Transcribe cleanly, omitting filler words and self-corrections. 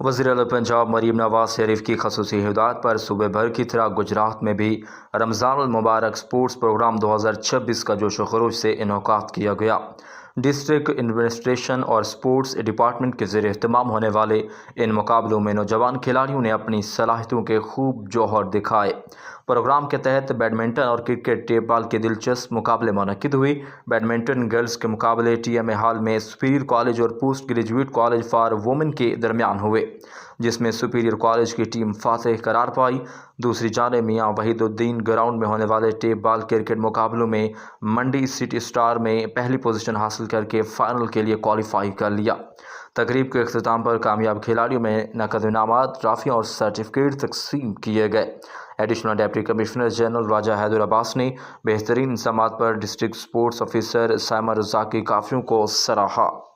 وزیر اعلیٰ پنجاب مریم نواز شریف کی خصوصی ہدایت پر صوبے بھر کی طرح گجرات میں بھی رمضان المبارک سپورٹس پروگرام 2026 کا جوش و خروش سے انعقاد کیا گیا۔ ڈسٹرکٹ ایڈمنسٹریشن اور سپورٹس ڈپارٹمنٹ کے زیر اہتمام ہونے والے ان مقابلوں میں نوجوان کھلاڑیوں نے اپنی صلاحیتوں کے خوب جوہر دکھائے۔ پروگرام کے تحت بیڈمنٹن اور کرکٹ ٹیپ بال کے دلچسپ مقابلے منعقد ہوئے۔ بیڈمنٹن گرلز کے مقابلے ٹی ایم اے ہال میں سپیریئر کالج اور post graduate college for women کے درمیان ہوئے، جس میں سپیریئر کالج کی ٹیم فاتح قرار پائی۔ دوسری جانب میاں وحید الدین گراؤنڈ میں ہونے والے ٹیپ بال کرکٹ مقابلوں میں منڈی سٹی اسٹار میں پہلی پوزیشن حاصل کر کے فائنل کے لیے کوالیفائی کر لیا۔ تقریب کے اختتام پر کامیاب کھلاڑیوں میں نقد انعامات، ٹرافیاں اور سرٹیفکیٹ تقسیم کیے گئے۔ ایڈیشنل ڈپٹی کمشنر جنرل راجہ حیدر عباس نے بہترین انضامات پر ڈسٹرکٹ سپورٹس آفیسر سائمہ رضا کی کافیوں کو سراہا۔